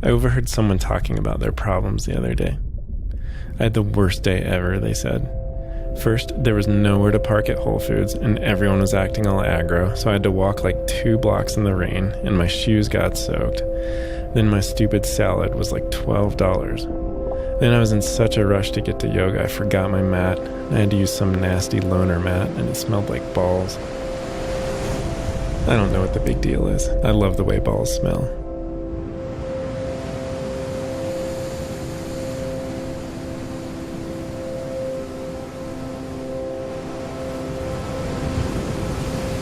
I overheard someone talking about their problems the other day. I had the worst day ever, they said. First, there was nowhere to park at Whole Foods, and everyone was acting all aggro, so I had to walk like 2 blocks in the rain, and my shoes got soaked. Then my stupid salad was like $12. Then I was in such a rush to get to yoga, I forgot my mat. I had to use some nasty loner mat, and it smelled like balls. I don't know what the big deal is. I love the way balls smell.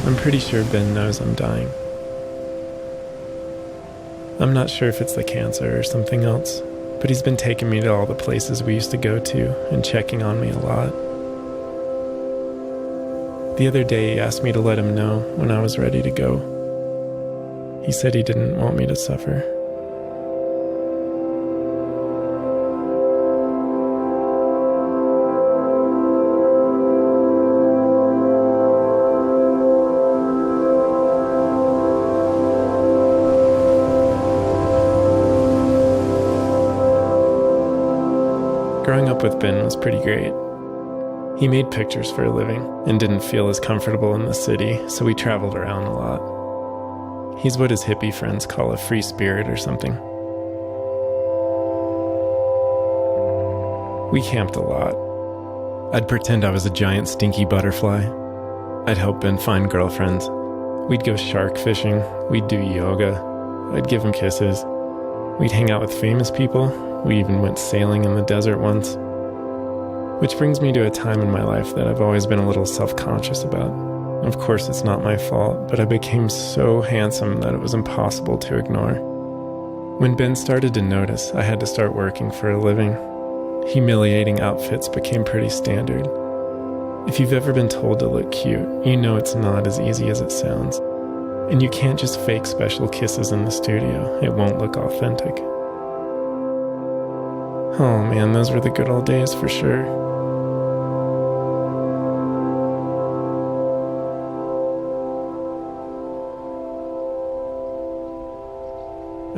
I'm pretty sure Ben knows I'm dying. I'm not sure if it's the cancer or something else, but he's been taking me to all the places we used to go to and checking on me a lot. The other day he asked me to let him know when I was ready to go. He said he didn't want me to suffer. Growing up with Ben was pretty great. He made pictures for a living and didn't feel as comfortable in the city, so we traveled around a lot. He's what his hippie friends call a free spirit or something. We camped a lot. I'd pretend I was a giant stinky butterfly. I'd help Ben find girlfriends. We'd go shark fishing. We'd do yoga. I'd give him kisses. We'd hang out with famous people. We even went sailing in the desert once. Which brings me to a time in my life that I've always been a little self-conscious about. Of course, it's not my fault, but I became so handsome that it was impossible to ignore. When Ben started to notice, I had to start working for a living. Humiliating outfits became pretty standard. If you've ever been told to look cute, you know it's not as easy as it sounds. And you can't just fake special kisses in the studio. It won't look authentic. Oh man, those were the good old days for sure.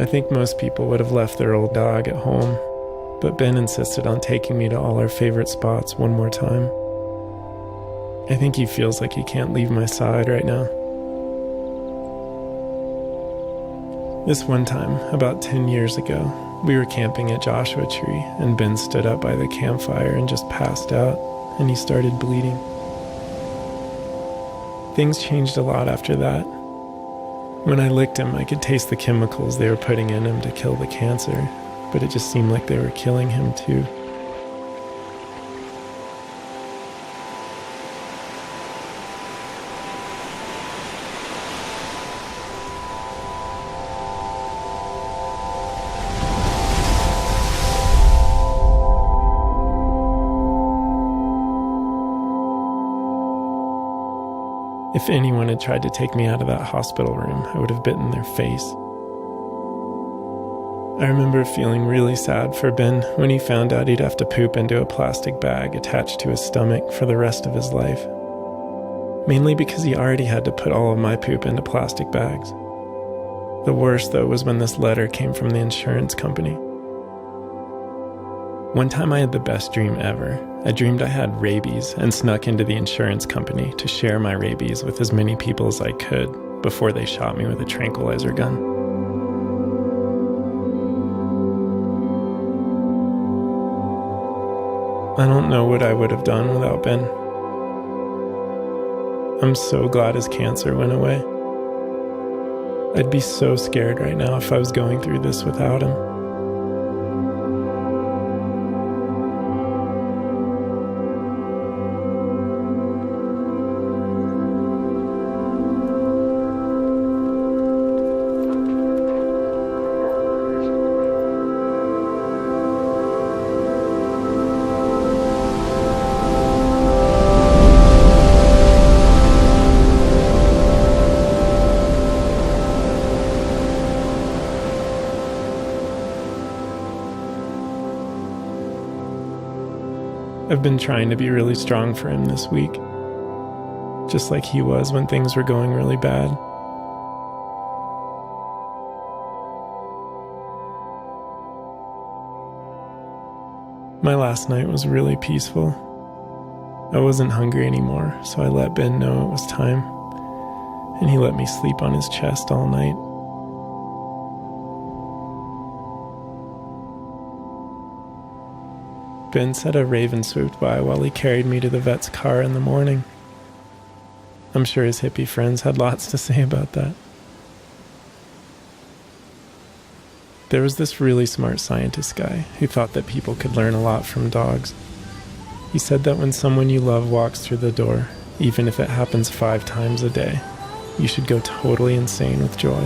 I think most people would have left their old dog at home, but Ben insisted on taking me to all our favorite spots one more time. I think he feels like he can't leave my side right now. This one time, about 10 years ago, we were camping at Joshua Tree, and Ben stood up by the campfire and just passed out, and he started bleeding. Things changed a lot after that. When I licked him, I could taste the chemicals they were putting in him to kill the cancer, but it just seemed like they were killing him too. If anyone had tried to take me out of that hospital room, I would have bitten their face. I remember feeling really sad for Ben when he found out he'd have to poop into a plastic bag attached to his stomach for the rest of his life. Mainly because he already had to put all of my poop into plastic bags. The worst, though, was when this letter came from the insurance company. One time I had the best dream ever. I dreamed I had rabies and snuck into the insurance company to share my rabies with as many people as I could before they shot me with a tranquilizer gun. I don't know what I would have done without Ben. I'm so glad his cancer went away. I'd be so scared right now if I was going through this without him. I've been trying to be really strong for him this week, just like he was when things were going really bad. My last night was really peaceful. I wasn't hungry anymore, so I let Ben know it was time, and he let me sleep on his chest all night. Ben said a raven swooped by while he carried me to the vet's car in the morning. I'm sure his hippie friends had lots to say about that. There was this really smart scientist guy who thought that people could learn a lot from dogs. He said that when someone you love walks through the door, even if it happens 5 times a day, you should go totally insane with joy.